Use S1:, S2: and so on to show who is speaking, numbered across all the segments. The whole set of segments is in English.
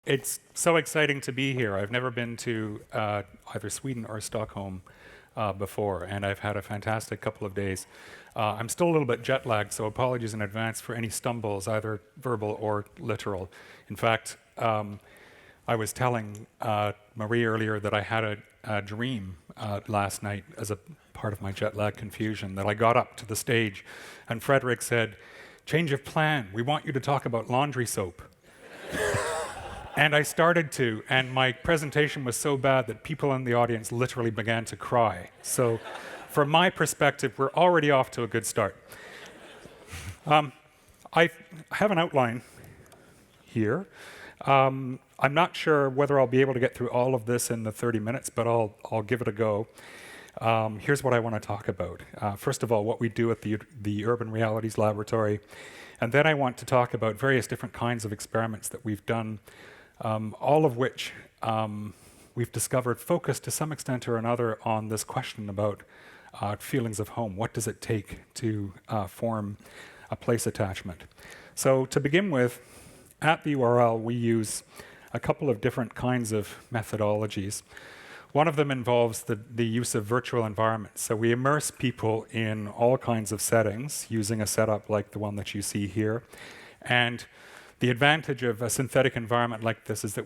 S1: It's so exciting to be here. I've never been to either Sweden or Stockholm before, and I've had a fantastic couple of days. I'm still a little bit jet lagged, so apologies in advance for any stumbles, either verbal or literal. In fact, I was telling Marie earlier that I had a dream last night as a part of my jet lag confusion, that I got up to the stage and Frederick said, "Change of plan, we want you to talk about laundry soap." And I started to, and my presentation was so bad that people in the audience literally began to cry. So from my perspective, we're already off to a good start. I have an outline here. I'm not sure whether I'll be able to get through all of this in the 30 minutes, but I'll give it a go. Here's what I want to talk about. First of all, what we do at the Urban Realities Laboratory. And then I want to talk about various different kinds of experiments that we've done, all of which we've discovered focus to some extent or another on this question about feelings of home. What does it take to form a place attachment? So to begin with, at the URL, we use a couple of different kinds of methodologies. One of them involves the use of virtual environments. So we immerse people in all kinds of settings using a setup like the one that you see here. And the advantage of a synthetic environment like this is that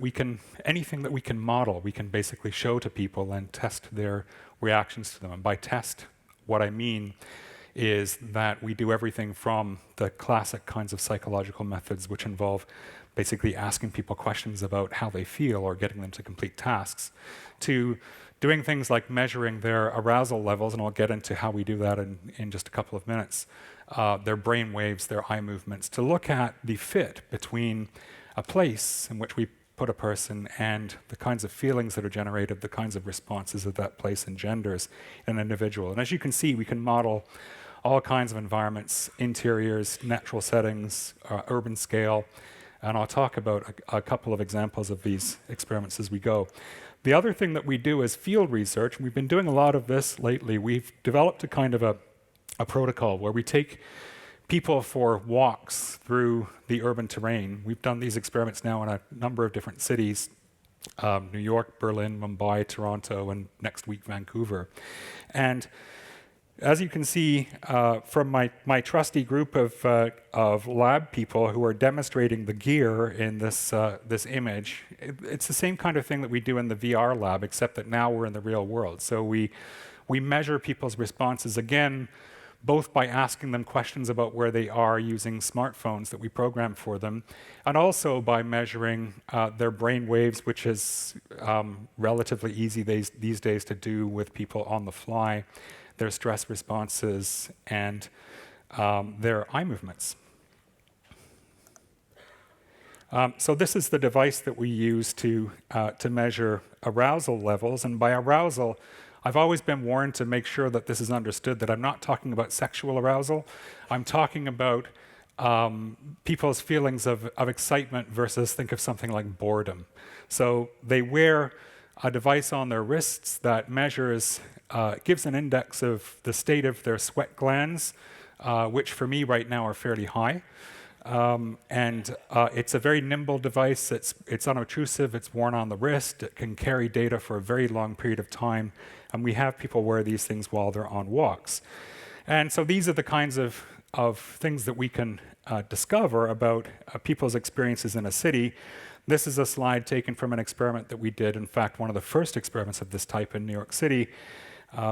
S1: anything that we can model, we can basically show to people and test their reactions to them. And by test, what I mean is that we do everything from the classic kinds of psychological methods, which involve basically asking people questions about how they feel or getting them to complete tasks, to doing things like measuring their arousal levels, and I'll get into how we do that in just a couple of minutes, their brain waves, their eye movements, to look at the fit between a place in which we put a person and the kinds of feelings that are generated, the kinds of responses that that place engenders in an individual. And as you can see, we can model all kinds of environments, interiors, natural settings, urban scale, and I'll talk about a couple of examples of these experiments as we go. The other thing that we do is field research, and we've been doing a lot of this lately. We've developed a kind of a protocol where we take people for walks through the urban terrain. We've done these experiments now in a number of different cities, New York, Berlin, Mumbai, Toronto, and next week Vancouver. And as you can see from my trusty group of lab people who are demonstrating the gear in this image, it's the same kind of thing that we do in the VR lab, except that now we're in the real world. So we measure people's responses, again, both by asking them questions about where they are using smartphones that we program for them, and also by measuring their brain waves, which is relatively easy these days to do with people on the fly, their stress responses, and their eye movements. So this is the device that we use to measure arousal levels. And by arousal, I've always been warned to make sure that this is understood, that I'm not talking about sexual arousal. I'm talking about people's feelings of excitement versus, think of something like boredom. So they wear a device on their wrists that measures, gives an index of the state of their sweat glands, which for me right now are fairly high. And it's a very nimble device. It's unobtrusive. It's worn on the wrist. It can carry data for a very long period of time. And we have people wear these things while they're on walks. And so these are the kinds of things that we can discover about people's experiences in a city. This is a slide taken from an experiment that we did, in fact, one of the first experiments of this type in New York City,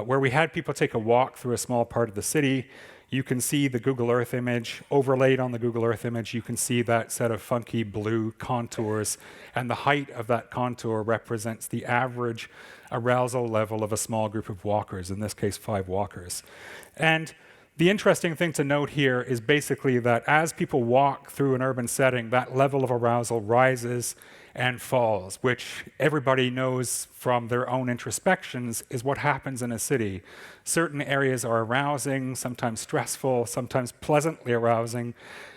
S1: where we had people take a walk through a small part of the city. You can see the Google Earth image. Overlaid on the Google Earth image, you can see that set of funky blue contours, and the height of that contour represents the average arousal level of a small group of walkers, in this case 5 walkers. And the interesting thing to note here is basically that as people walk through an urban setting, that level of arousal rises and falls, which everybody knows from their own introspections is what happens in a city. Certain areas are arousing, sometimes stressful, sometimes pleasantly arousing,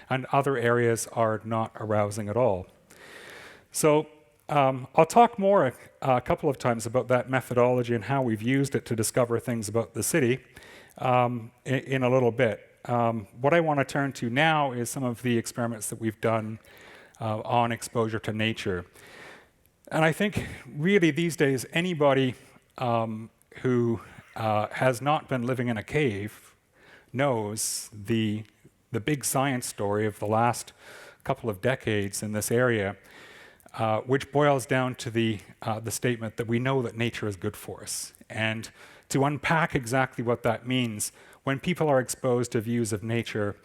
S1: and other areas are not arousing at all. So I'll talk more a couple of times about that methodology and how we've used it to discover things about the city in a little bit. What I want to turn to now is some of the experiments that we've done on exposure to nature. And I think really these days, anybody who has not been living in a cave knows the big science story of the last couple of decades in this area, which boils down to the statement that we know that nature is good for us. And to unpack exactly what that means, when people are exposed to views of nature,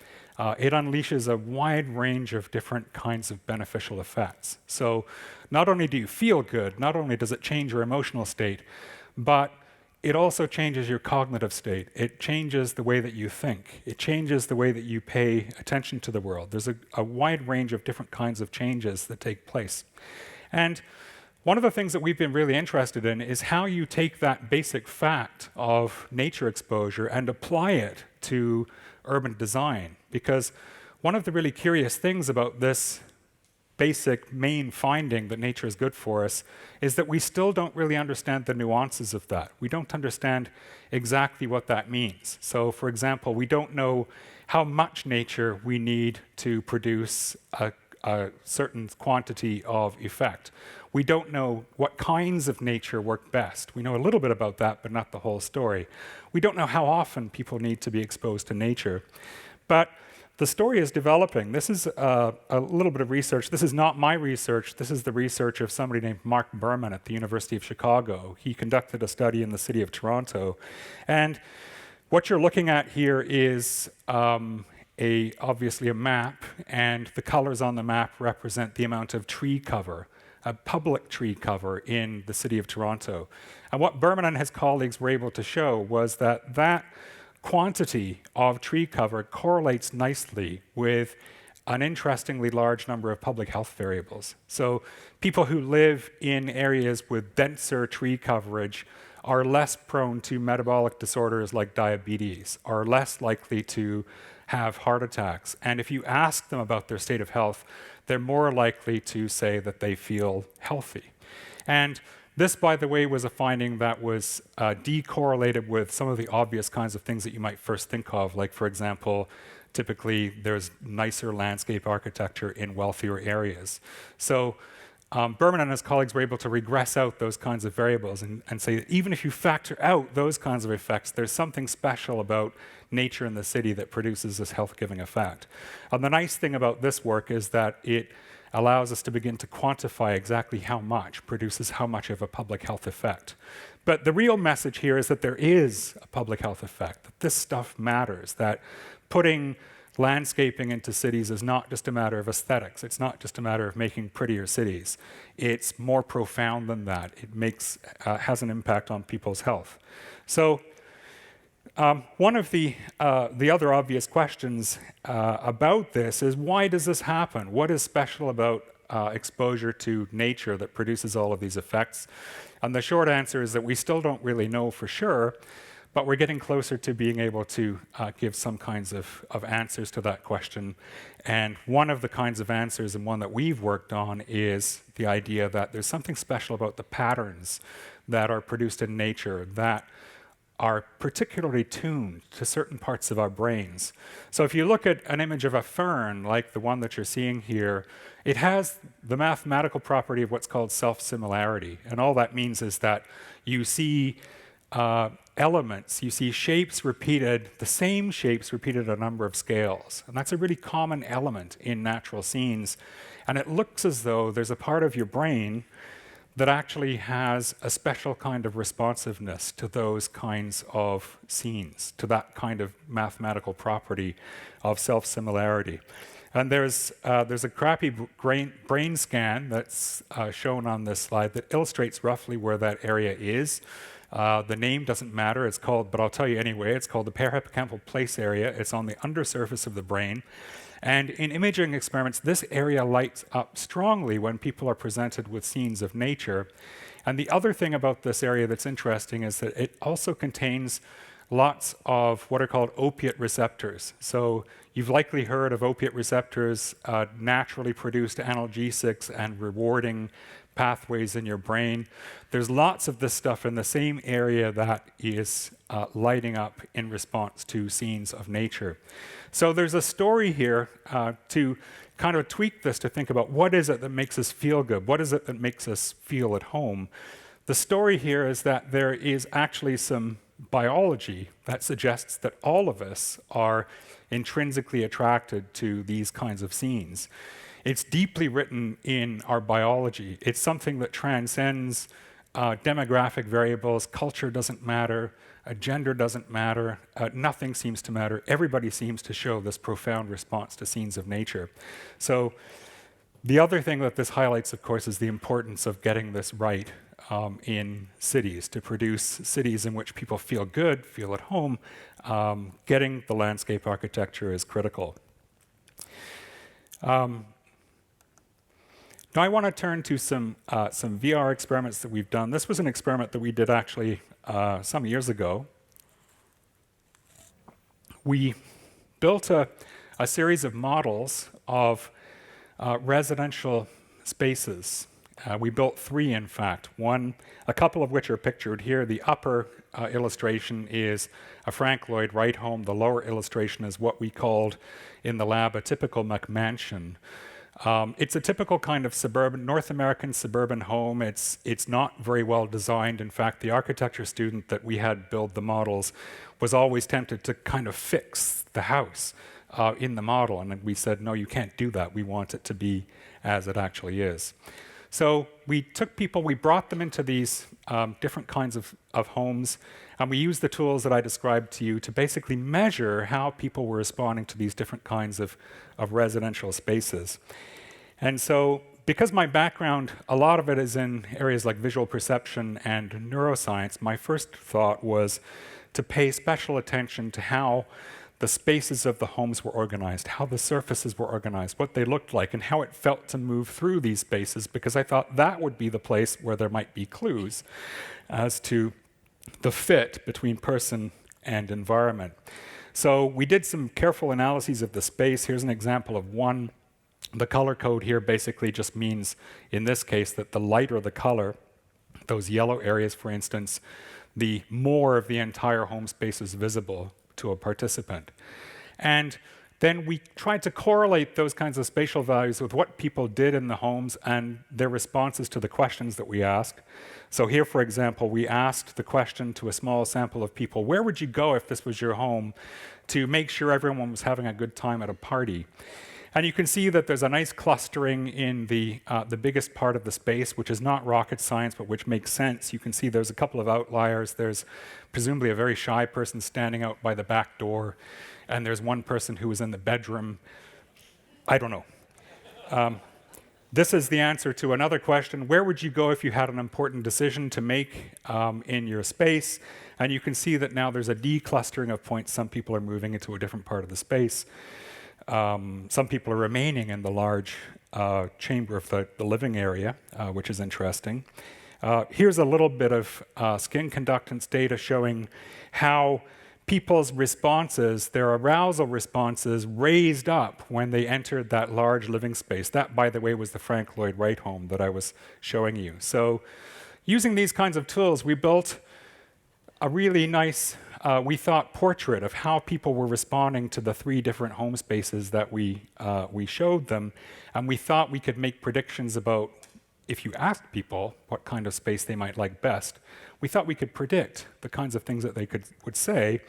S1: it unleashes a wide range of different kinds of beneficial effects. So not only do you feel good, not only does it change your emotional state, but it also changes your cognitive state. It changes the way that you think. It changes the way that you pay attention to the world. There's a wide range of different kinds of changes that take place. And one of the things that we've been really interested in is how you take that basic fact of nature exposure and apply it to urban design. Because one of the really curious things about this basic main finding that nature is good for us is that we still don't really understand the nuances of that. We don't understand exactly what that means. So, for example, we don't know how much nature we need to produce a certain quantity of effect. We don't know what kinds of nature work best. We know a little bit about that, but not the whole story. We don't know how often people need to be exposed to nature. But the story is developing. This is a little bit of research. This is not my research. This is the research of somebody named Mark Berman at the University of Chicago. He conducted a study in the city of Toronto. And what you're looking at here is obviously a map, and the colors on the map represent the amount of tree cover, public tree cover in the city of Toronto. And what Berman and his colleagues were able to show was that that quantity of tree cover correlates nicely with an interestingly large number of public health variables. So people who live in areas with denser tree coverage are less prone to metabolic disorders like diabetes, are less likely to have heart attacks. And if you ask them about their state of health, they're more likely to say that they feel healthy. And this, by the way, was a finding that was decorrelated with some of the obvious kinds of things that you might first think of, like, for example, typically there's nicer landscape architecture in wealthier areas. So Berman and his colleagues were able to regress out those kinds of variables and say that even if you factor out those kinds of effects, there's something special about nature in the city that produces this health-giving effect. And the nice thing about this work is that it allows us to begin to quantify exactly how much produces how much of a public health effect. But the real message here is that there is a public health effect, that this stuff matters, that putting landscaping into cities is not just a matter of aesthetics. It's not just a matter of making prettier cities. It's more profound than that. It has an impact on people's health. So one of the other obvious questions about this is, why does this happen? What is special about exposure to nature that produces all of these effects? And the short answer is that we still don't really know for sure, but we're getting closer to being able to give some kinds of answers to that question. And one of the kinds of answers, and one that we've worked on, is the idea that there's something special about the patterns that are produced in nature that are particularly tuned to certain parts of our brains. So if you look at an image of a fern, like the one that you're seeing here, it has the mathematical property of what's called self-similarity. And all that means is that you see elements, you see shapes repeated, the same shapes repeated a number of scales. And that's a really common element in natural scenes. And it looks as though there's a part of your brain that actually has a special kind of responsiveness to those kinds of scenes, to that kind of mathematical property of self-similarity. And there's a crappy brain scan that's shown on this slide that illustrates roughly where that area is. The name doesn't matter, it's called, but I'll tell you anyway, it's called the Parahippocampal Place area. It's on the undersurface of the brain. And in imaging experiments, this area lights up strongly when people are presented with scenes of nature. And the other thing about this area that's interesting is that it also contains lots of what are called opiate receptors. So you've likely heard of opiate receptors, naturally produced analgesics and rewarding pathways in your brain. There's lots of this stuff in the same area that is lighting up in response to scenes of nature. So there's a story here to kind of tweak this to think about what is it that makes us feel good? What is it that makes us feel at home? The story here is that there is actually some biology that suggests that all of us are intrinsically attracted to these kinds of scenes. It's deeply written in our biology. It's something that transcends demographic variables. Culture doesn't matter. Gender doesn't matter. Nothing seems to matter. Everybody seems to show this profound response to scenes of nature. So the other thing that this highlights, of course, is the importance of getting this right in cities, to produce cities in which people feel good, feel at home. Getting the landscape architecture is critical. Now I want to turn to some VR experiments that we've done. This was an experiment that we did actually some years ago. We built a series of models of residential spaces. We built 3, in fact. A couple of which are pictured here. The upper illustration is a Frank Lloyd Wright home. The lower illustration is what we called in the lab a typical McMansion. It's a typical kind of North American suburban home. It's not very well designed. In fact, the architecture student that we had build the models was always tempted to kind of fix the house in the model. And we said, no, you can't do that. We want it to be as it actually is. So we took people, we brought them into these different kinds of homes, and we used the tools that I described to you to basically measure how people were responding to these different kinds of residential spaces. And so, because my background, a lot of it is in areas like visual perception and neuroscience, my first thought was to pay special attention to how the spaces of the homes were organized, how the surfaces were organized, what they looked like, and how it felt to move through these spaces, because I thought that would be the place where there might be clues as to the fit between person and environment. So we did some careful analyses of the space. Here's an example of one. The color code here basically just means, in this case, that the lighter the color, those yellow areas, for instance, the more of the entire home space is visible to a participant. And then we tried to correlate those kinds of spatial values with what people did in the homes and their responses to the questions that we asked. So here, for example, we asked the question to a small sample of people, where would you go if this was your home, to make sure everyone was having a good time at a party? And you can see that there's a nice clustering in the biggest part of the space, which is not rocket science, but which makes sense. You can see there's a couple of outliers. There's presumably a very shy person standing out by the back door, and there's one person who was in the bedroom. I don't know. This is the answer to another question. Where would you go if you had an important decision to make in your space? And you can see that now there's a declustering of points. Some people are moving into a different part of the space. Some people are remaining in the large chamber of the living area, which is interesting. Here's a little bit of skin conductance data showing how people's responses, their arousal responses, raised up when they entered that large living space. That, by the way, was the Frank Lloyd Wright home that I was showing you. So using these kinds of tools, we built a really nice, we thought, portrait of how people were responding to the 3 different home spaces that we showed them. And we thought we could make predictions about, if you asked people what kind of space they might like best, we thought we could predict the kinds of things that they would say.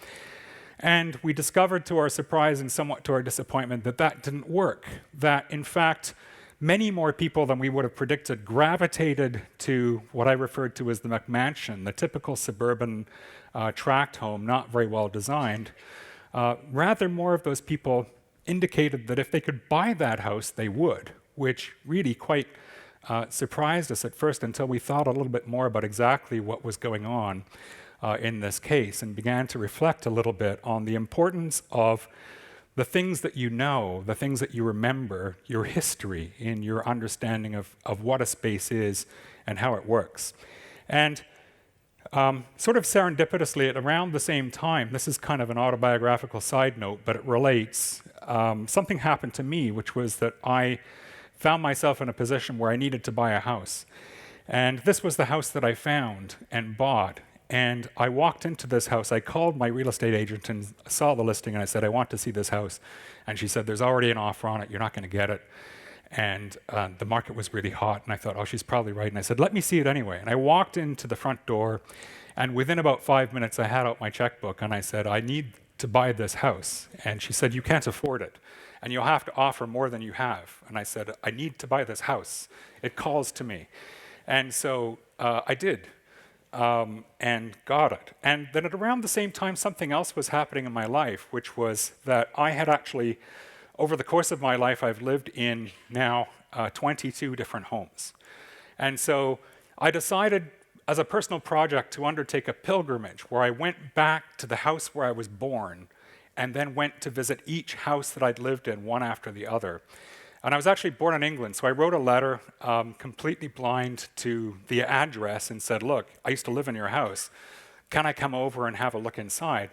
S1: And we discovered, to our surprise and somewhat to our disappointment, that that didn't work. That, in fact, many more people than we would have predicted gravitated to what I referred to as the McMansion, the typical suburban tract home, not very well designed. Rather, more of those people indicated that if they could buy that house, they would, which really quite surprised us at first until we thought a little bit more about exactly what was going on in this case and began to reflect a little bit on the importance of the things that you know, the things that you remember, your history in your understanding of what a space is and how it works. And sort of serendipitously, at around the same time, this is kind of an autobiographical side note, but it relates, something happened to me, which was that I found myself in a position where I needed to buy a house. And this was the house that I found and bought. And I walked into this house. I called my real estate agent and saw the listing, and I said, I want to see this house. And she said, there's already an offer on it. You're not going to get it. And the market was really hot. And I thought, oh, she's probably right. And I said, let me see it anyway. And I walked into the front door. And within about 5 minutes, I had out my checkbook. And I said, I need to buy this house. And she said, you can't afford it. And you'll have to offer more than you have. And I said, I need to buy this house. It calls to me. And so I did. And got it. And then at around the same time, something else was happening in my life, which was that I had actually, over the course of my life, I've lived in now 22 different homes. And so I decided as a personal project to undertake a pilgrimage where I went back to the house where I was born and then went to visit each house that I'd lived in one after the other. And I was actually born in England, so I wrote a letter completely blind to the address and said, look, I used to live in your house. Can I come over and have a look inside?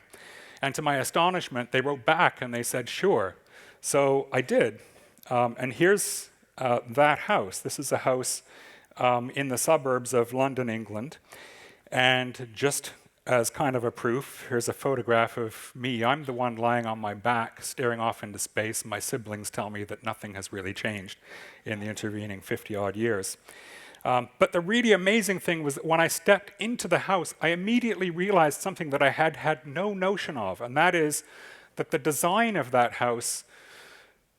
S1: And to my astonishment, they wrote back and they said, sure. So I did. And here's that house. This is a house in the suburbs of London, England. And just as kind of a proof, here's a photograph of me. I'm the one lying on my back, staring off into space. My siblings tell me that nothing has really changed in the intervening 50-odd years. But the really amazing thing was that when I stepped into the house, I immediately realized something that I had had no notion of, and that is that the design of that house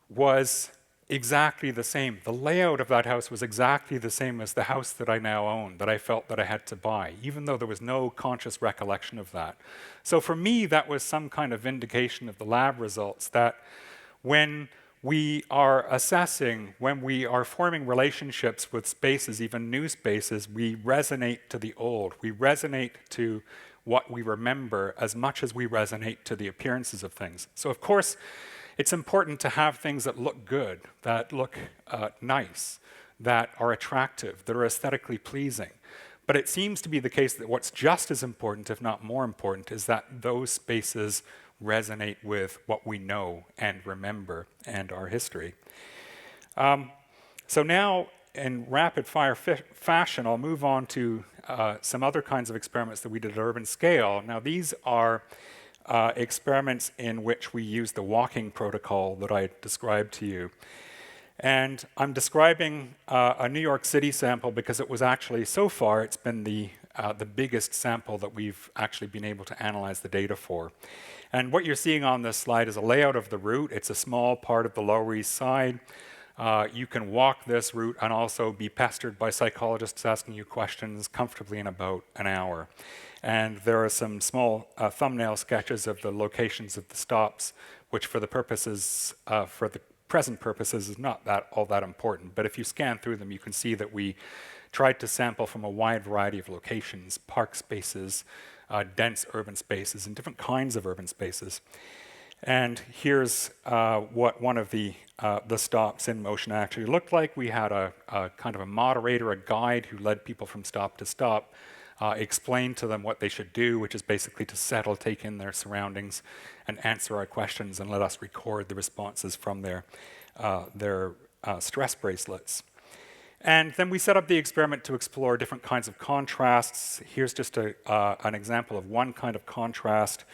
S1: was exactly the same. The layout of that house was exactly the same as the house that I now own, that I felt that I had to buy, even though there was no conscious recollection of that. So for me, that was some kind of vindication of the lab results, that when we are assessing, when we are forming relationships with spaces, even new spaces, we resonate to the old. We resonate to what we remember as much as we resonate to the appearances of things. So of course, it's important to have things that look good, that look nice, that are attractive, that are aesthetically pleasing. But it seems to be the case that what's just as important, if not more important, is that those spaces resonate with what we know and remember and our history. So now, in rapid-fire fashion, I'll move on to some other kinds of experiments that we did at urban scale. Now, these are experiments in which we use the walking protocol that I described to you. And I'm describing a New York City sample because it was actually, so far, it's been the biggest sample that we've actually been able to analyze the data for. And what you're seeing on this slide is a layout of the route. It's a small part of the Lower East Side. You can walk this route and also be pestered by psychologists asking you questions comfortably in about an hour. And there are some small thumbnail sketches of the locations of the stops, which for the purposes, for the present purposes, is not all that important. But if you scan through them, you can see that we tried to sample from a wide variety of locations, park spaces, dense urban spaces, and different kinds of urban spaces. And here's what one of the stops in motion actually looked like. We had a kind of a moderator, a guide who led people from stop to stop, explained to them what they should do, which is basically to settle, take in their surroundings, and answer our questions, and let us record the responses from their stress bracelets. And then we set up the experiment to explore different kinds of contrasts. Here's just an example of one kind of contrast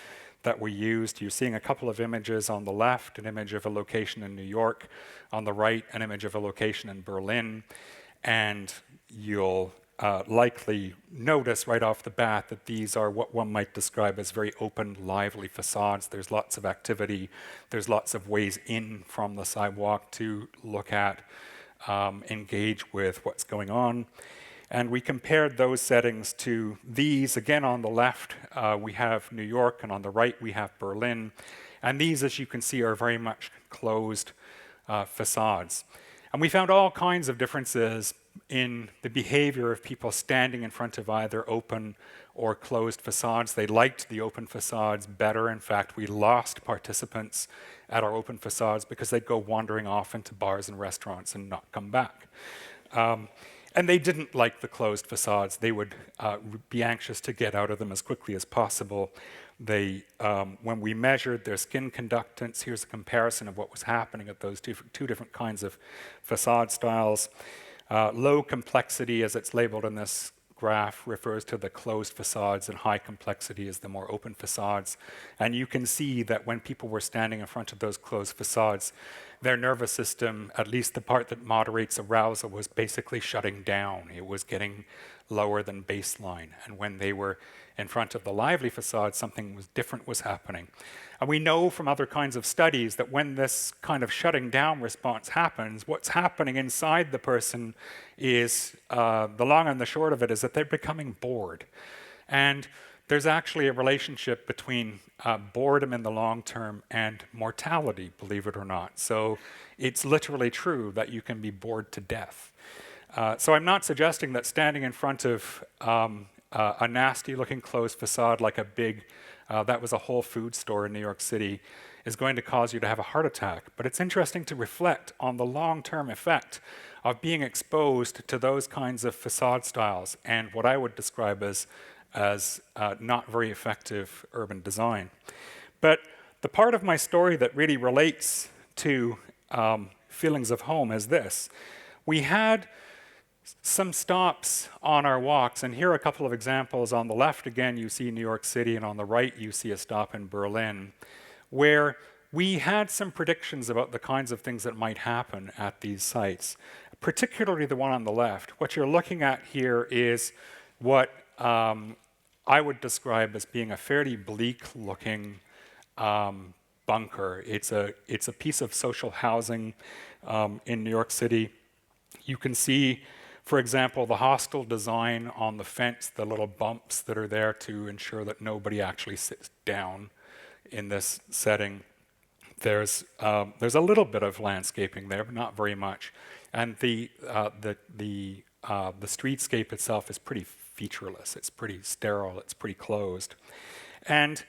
S1: that we used. You're seeing a couple of images on the left, an image of a location in New York, on the right, an image of a location in Berlin, and you'll likely notice right off the bat that these are what one might describe as very open, lively facades. There's lots of activity. There's lots of ways in from the sidewalk to look at, engage with what's going on. And we compared those settings to these. Again, on the left, we have New York, and on the right, we have Berlin. And these, as you can see, are very much closed facades. And we found all kinds of differences in the behavior of people standing in front of either open or closed facades. They liked the open facades better. In fact, we lost participants at our open facades because they'd go wandering off into bars and restaurants and not come back. And they didn't like the closed facades. They would be anxious to get out of them as quickly as possible. When we measured their skin conductance, here's a comparison of what was happening at those two different kinds of facade styles. Low complexity, as it's labeled in this graph, refers to the closed facades, and high complexity is the more open facades. And you can see that when people were standing in front of those closed facades, their nervous system, at least the part that moderates arousal, was basically shutting down. It was getting lower than baseline. And when they were in front of the lively facade, something different was happening. And we know from other kinds of studies that when this kind of shutting down response happens, what's happening inside the person is, the long and the short of it is that they're becoming bored. And there's actually a relationship between boredom in the long term and mortality, believe it or not. So it's literally true that you can be bored to death. So I'm not suggesting that standing in front of a nasty-looking closed facade like a big, that was a Whole Foods store in New York City, is going to cause you to have a heart attack. But it's interesting to reflect on the long-term effect of being exposed to those kinds of facade styles and what I would describe as not very effective urban design. But the part of my story that really relates to feelings of home is this. We had some stops on our walks, and here are a couple of examples. On the left, again, you see New York City, and on the right, you see a stop in Berlin, where we had some predictions about the kinds of things that might happen at these sites, particularly the one on the left. What you're looking at here is what I would describe as being a fairly bleak-looking bunker. It's a piece of social housing in New York City. You can see, for example, the hostile design on the fence, the little bumps that are there to ensure that nobody actually sits down in this setting. There's a little bit of landscaping there, but not very much. And the streetscape itself is pretty featureless. It's pretty sterile. It's pretty closed. And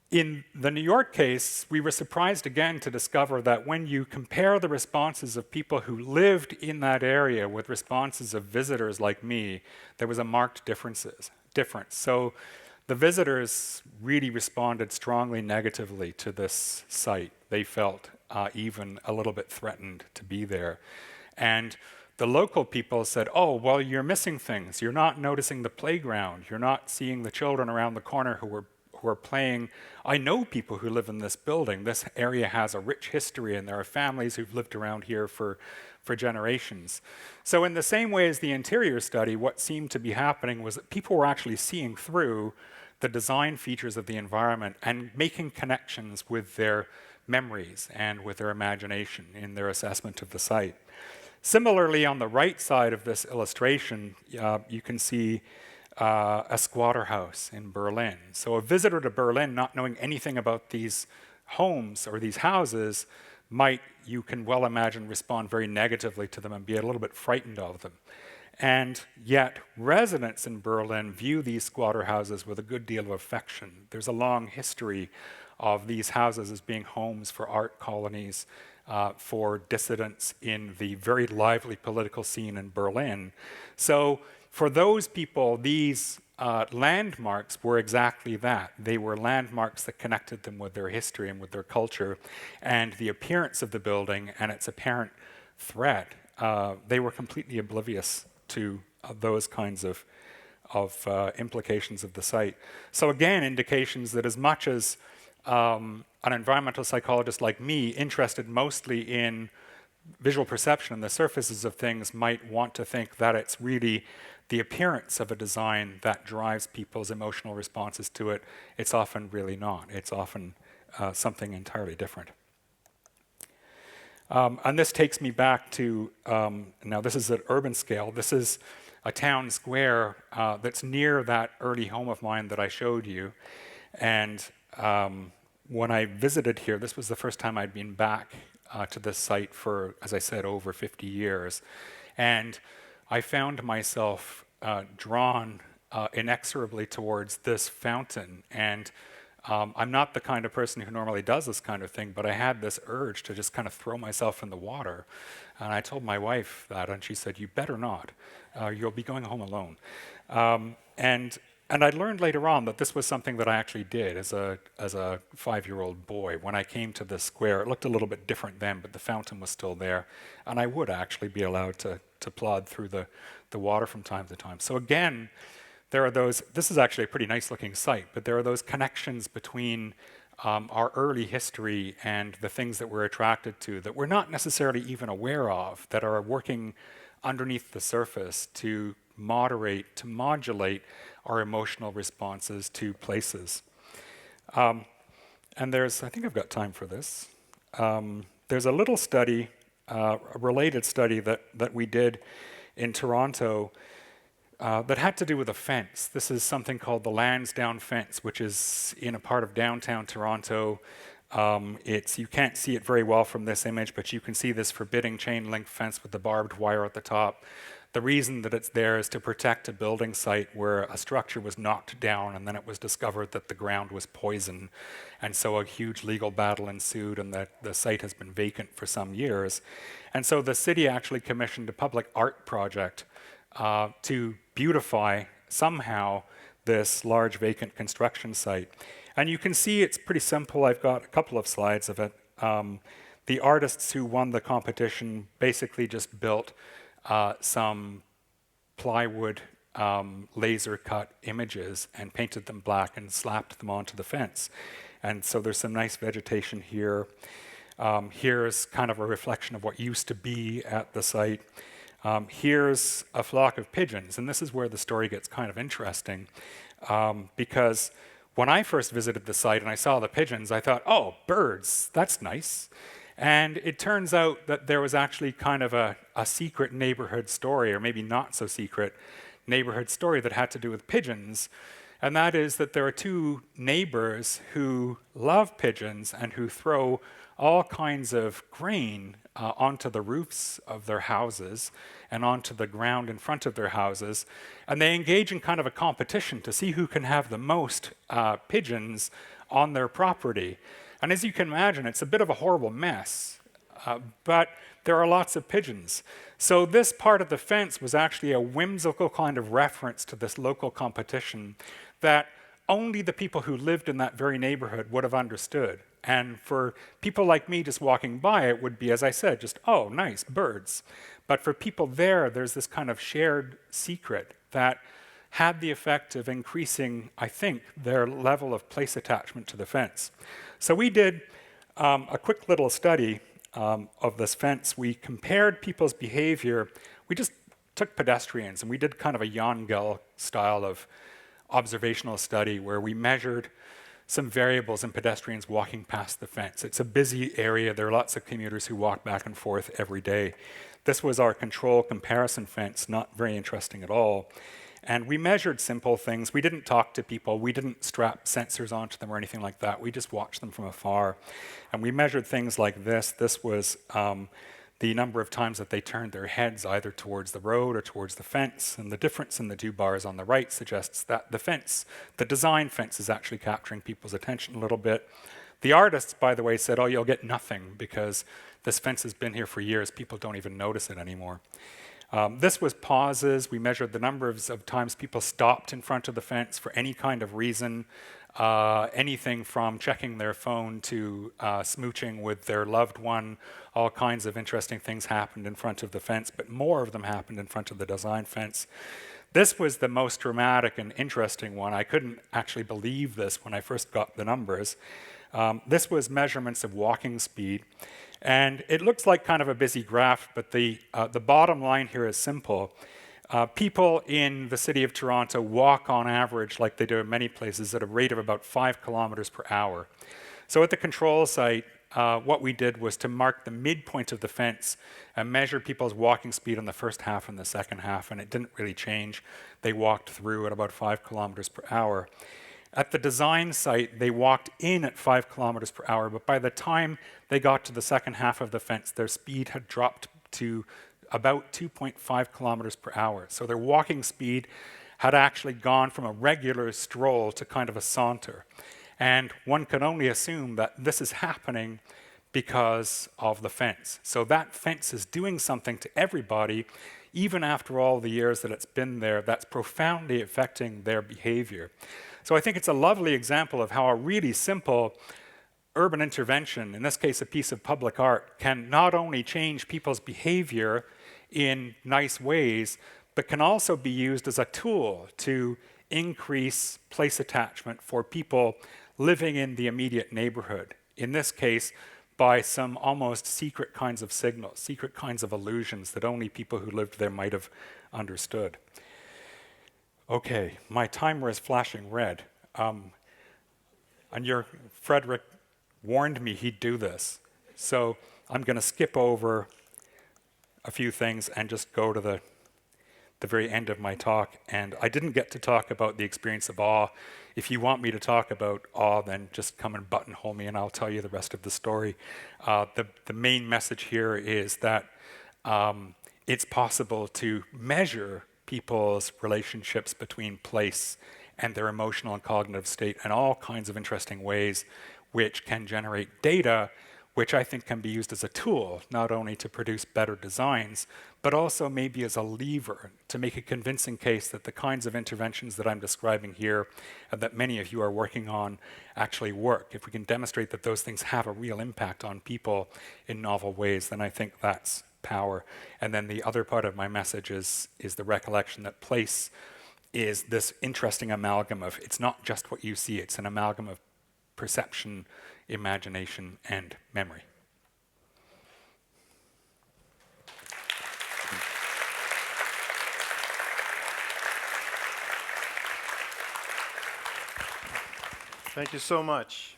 S1: in the New York case, we were surprised again to discover that when you compare the responses of people who lived in that area with responses of visitors like me, there was a marked difference. So the visitors really responded strongly negatively to this site. They felt even a little bit threatened to be there. And the local people said, oh, well, you're missing things. You're not noticing the playground. You're not seeing the children around the corner who are playing. I know people who live in this building. This area has a rich history, and there are families who've lived around here for generations. So in the same way as the interior study, what seemed to be happening was that people were actually seeing through the design features of the environment and making connections with their memories and with their imagination in their assessment of the site. Similarly, on the right side of this illustration, you can see a squatter house in Berlin. So a visitor to Berlin, not knowing anything about these homes or these houses, might, you can well imagine, respond very negatively to them and be a little bit frightened of them. And yet, residents in Berlin view these squatter houses with a good deal of affection. There's a long history of these houses as being homes for art colonies, for dissidents in the very lively political scene in Berlin. So for those people, these landmarks were exactly that. They were landmarks that connected them with their history and with their culture, and the appearance of the building and its apparent threat, they were completely oblivious to those kinds of implications of the site. So again, indications that as much as an environmental psychologist like me, interested mostly in visual perception and the surfaces of things, might want to think that it's really the appearance of a design that drives people's emotional responses to it. It's often really not. It's often something entirely different. And this takes me back to, now this is at urban scale. This is a town square that's near that early home of mine that I showed you. And when I visited here, this was the first time I'd been back to this site for, as I said, over 50 years. And I found myself drawn inexorably towards this fountain. And I'm not the kind of person who normally does this kind of thing, but I had this urge to just kind of throw myself in the water. And I told my wife that, and she said, "You better not. You'll be going home alone." And And I learned later on that this was something that I actually did as a 5-year-old boy. When I came to this square, it looked a little bit different then, but the fountain was still there. And I would actually be allowed to plod through the water from time to time. So again, there are those, this is actually a pretty nice looking site, but there are those connections between our early history and the things that we're attracted to that we're not necessarily even aware of, that are working underneath the surface to moderate, to modulate our emotional responses to places. And there's, I think I've got time for this. There's a little study, a related study that we did in Toronto that had to do with a fence. This is something called the Lansdowne Fence, which is in a part of downtown Toronto. You can't see it very well from this image, but you can see this forbidding chain link fence with the barbed wire at the top. The reason that it's there is to protect a building site where a structure was knocked down and then it was discovered that the ground was poison. And so a huge legal battle ensued and the site has been vacant for some years. And so the city actually commissioned a public art project to beautify somehow this large vacant construction site. And you can see it's pretty simple. I've got a couple of slides of it. The artists who won the competition basically just built some plywood laser cut images and painted them black and slapped them onto the fence. And so there's some nice vegetation here. Here's kind of a reflection of what used to be at the site. Here's a flock of pigeons, and this is where the story gets kind of interesting, because when I first visited the site and I saw the pigeons, I thought, oh, birds, that's nice. And it turns out that there was actually kind of a secret neighborhood story, or maybe not so secret neighborhood story that had to do with pigeons. And that is that there are two neighbors who love pigeons and who throw all kinds of grain onto the roofs of their houses and onto the ground in front of their houses. And they engage in kind of a competition to see who can have the most pigeons on their property. And as you can imagine, it's a bit of a horrible mess, but there are lots of pigeons. So this part of the fence was actually a whimsical kind of reference to this local competition that only the people who lived in that very neighborhood would have understood. And for people like me just walking by, it would be, as I said, just, oh, nice, birds. But for people there, there's this kind of shared secret that had the effect of increasing, I think, their level of place attachment to the fence. So we did a quick little study of this fence. We compared people's behavior. We just took pedestrians, and we did kind of a Jan Gehl style of observational study where we measured some variables in pedestrians walking past the fence. It's a busy area. There are lots of commuters who walk back and forth every day. This was our control comparison fence, not very interesting at all. And we measured simple things. We didn't talk to people. We didn't strap sensors onto them or anything like that. We just watched them from afar. And we measured things like this. This was the number of times that they turned their heads either towards the road or towards the fence. And the difference in the two bars on the right suggests that the fence, the design fence, is actually capturing people's attention a little bit. The artists, by the way, said, oh, you'll get nothing because this fence has been here for years. People don't even notice it anymore. This was pauses. We measured the number of times people stopped in front of the fence for any kind of reason, anything from checking their phone to smooching with their loved one. All kinds of interesting things happened in front of the fence, but more of them happened in front of the design fence. This was the most dramatic and interesting one. I couldn't actually believe this when I first got the numbers. This was measurements of walking speed. And it looks like kind of a busy graph, but the bottom line here is simple. People in the city of Toronto walk on average, like they do in many places, at a rate of about 5 kilometers per hour. So at the control site, what we did was to mark the midpoint of the fence and measure people's walking speed in the first half and the second half, and it didn't really change. They walked through at about 5 kilometers per hour. At the design site, they walked in at 5 kilometers per hour, but by the time they got to the second half of the fence, their speed had dropped to about 2.5 kilometers per hour. So their walking speed had actually gone from a regular stroll to kind of a saunter. And one can only assume that this is happening because of the fence. So that fence is doing something to everybody. even after all the years that it's been there, that's profoundly affecting their behavior. So I think it's a lovely example of how a really simple urban intervention, in this case a piece of public art, can not only change people's behavior in nice ways, but can also be used as a tool to increase place attachment for people living in the immediate neighborhood. In this case, by some almost secret kinds of signals, secret kinds of illusions that only people who lived there might have understood. Okay, my timer is flashing red. And Frederick warned me he'd do this. So I'm going to skip over a few things and just go to the very end of my talk. And I didn't get to talk about the experience of awe. If you want me to talk about awe, then just come and buttonhole me and I'll tell you the rest of the story. The main message here is that it's possible to measure people's relationships between place and their emotional and cognitive state in all kinds of interesting ways, which can generate data, which I think can be used as a tool, not only to produce better designs, but also maybe as a lever to make a convincing case that the kinds of interventions that I'm describing here and that many of you are working on actually work. If we can demonstrate that those things have a real impact on people in novel ways, then I think that's power. And then the other part of my message is the recollection that place is this interesting amalgam of, it's not just what you see, it's an amalgam of perception, imagination, and memory.
S2: Thank you so much.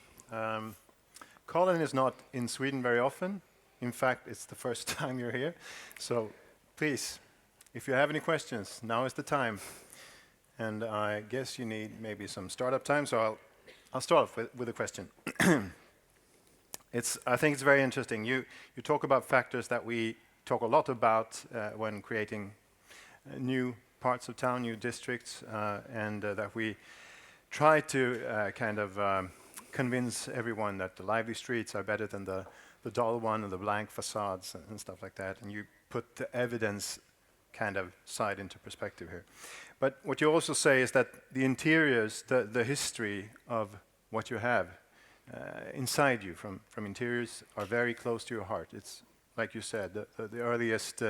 S2: Colin is not in Sweden very often. In fact, it's the first time you're here. So please, if you have any questions, now is the time. And I guess you need maybe some startup time, so I'll start off with a question. I think it's very interesting. You talk about factors that we talk a lot about when creating new parts of town, new districts, and that we try to convince everyone that the lively streets are better than the dull one and the blank facades and stuff like that. And you put the evidence kind of side into perspective here. But what you also say is that the interiors, the history of what you have inside you from interiors are very close to your heart. It's, like you said, the earliest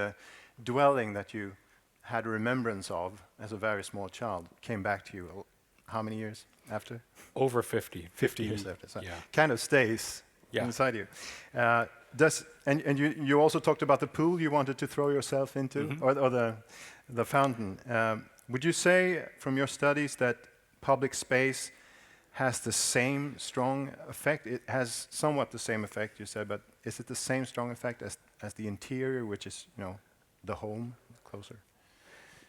S2: dwelling that you had a remembrance of as a very small child came back to you how many years after?
S1: Over 50.
S2: 50 years after. So
S1: yeah.
S2: kind of stays inside you. And you also talked about the pool you wanted to throw yourself into, or the fountain. Would you say from your studies that public space has the same strong effect? It has somewhat the same effect, you said, but is it the same strong effect as the interior, which is, the home closer?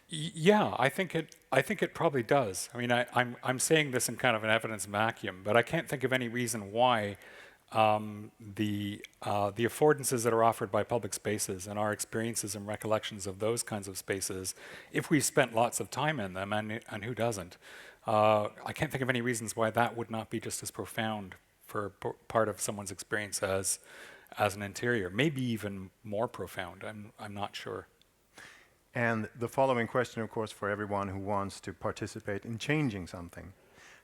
S1: Yeah, I think it probably does. I mean, I'm saying this in kind of an evidence vacuum, but I can't think of any reason why the affordances that are offered by public spaces and our experiences and recollections of those kinds of spaces, if we spent lots of time in them, and who doesn't, I can't think of any reasons why that would not be just as profound for part of someone's experience as an interior. Maybe even more profound. I'm not sure.
S2: And the following question, of course, for everyone who wants to participate in changing something.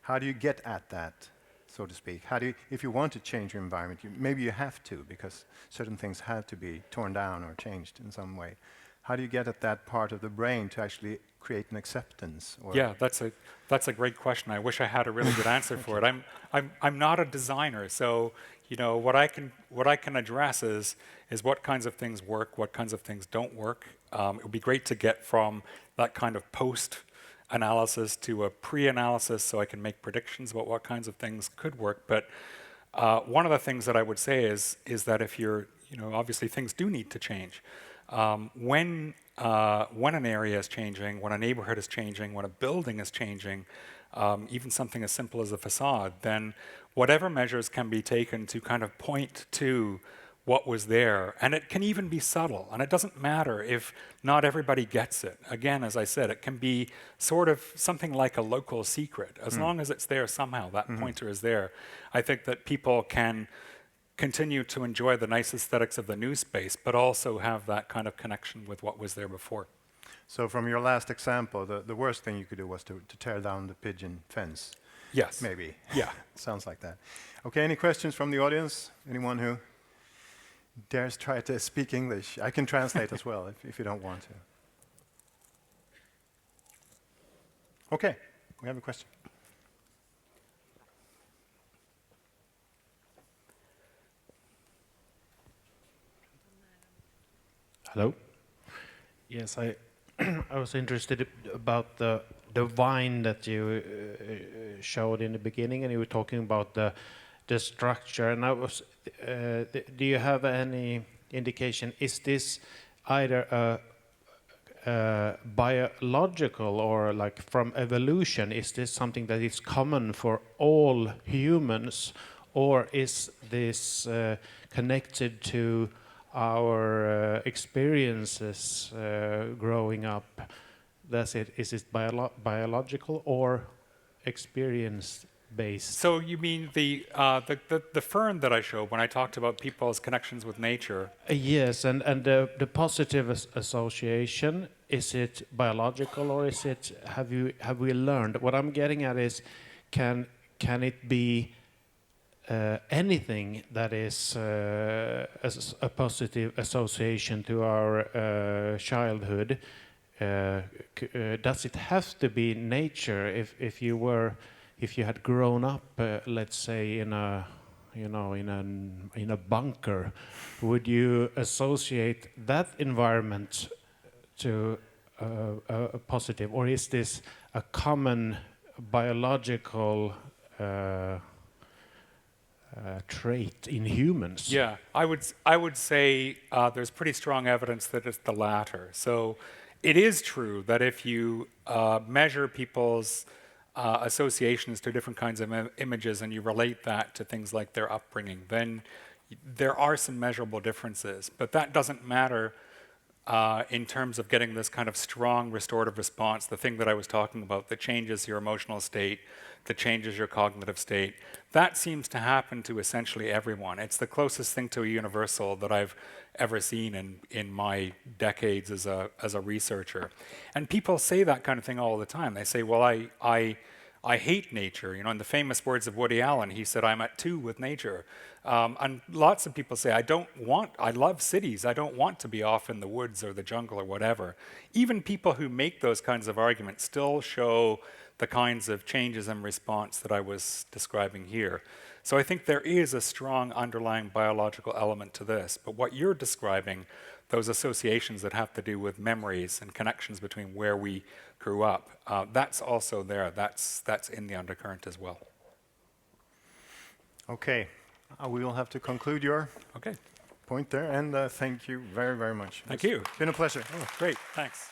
S2: How do you get at that, so to speak? If you want to change your environment, maybe you have to, because certain things have to be torn down or changed in some way. How do you get at that part of the brain to actually create an acceptance?
S1: Yeah, that's a great question. I wish I had a really good answer for it. I'm not a designer, so what I can address is what kinds of things work, what kinds of things don't work. It would be great to get from that kind of post-analysis to a pre-analysis, so I can make predictions about what kinds of things could work. But one of the things that I would say is that if you're, obviously things do need to change. When an area is changing, when a neighborhood is changing, when a building is changing, even something as simple as a facade, then whatever measures can be taken to kind of point to what was there, and it can even be subtle, and it doesn't matter if not everybody gets it. Again, as I said, it can be sort of something like a local secret. As long as it's there somehow, that pointer is there. I think that people can continue to enjoy the nice aesthetics of the new space, but also have that kind of connection with what was there before.
S2: So from your last example, the worst thing you could do was to tear down the pigeon fence,
S1: Yes.
S2: maybe.
S1: Yeah.
S2: Sounds like that. Okay, any questions from the audience? Anyone who dares try to speak English? I can translate as well if you don't want to. Okay, we have a question.
S3: Hello. Yes, I I was interested about the vine that you showed in the beginning, and you were talking about the structure. And I was, do you have any indication? Is this either a biological or like from evolution? Is this something that is common for all humans, or is this connected to our experiences growing up? Is it biological or experience based?
S1: So you mean the fern that I showed when I talked about people's connections with nature?
S3: Yes, and the positive association, is it biological or is it have we learned? What I'm getting at is, can it be anything that is as a positive association to our childhood? Does it have to be nature? If you had grown up, let's say in a in a bunker, would you associate that environment to a positive, or is this a common biological trait in humans?
S1: Yeah, I would say there's pretty strong evidence that it's the latter. So it is true that if you measure people's associations to different kinds of images and you relate that to things like their upbringing, then there are some measurable differences. But that doesn't matter in terms of getting this kind of strong restorative response, the thing that I was talking about that changes your emotional state, that changes your cognitive state. That seems to happen to essentially everyone. It's the closest thing to a universal that I've ever seen in my decades as a researcher. And people say that kind of thing all the time. They say, well, I hate nature. You know, in the famous words of Woody Allen, he said, I'm at two with nature. And lots of people say, I love cities. I don't want to be off in the woods or the jungle or whatever. Even people who make those kinds of arguments still show the kinds of changes in response that I was describing here. So I think there is a strong underlying biological element to this. But what you're describing, those associations that have to do with memories and connections between where we grew up, that's also there. That's in the undercurrent as well.
S2: Okay, we will have to conclude your point there, and thank you very, very much.
S1: Thank you.
S2: It's been a pleasure.
S1: Oh, great, thanks.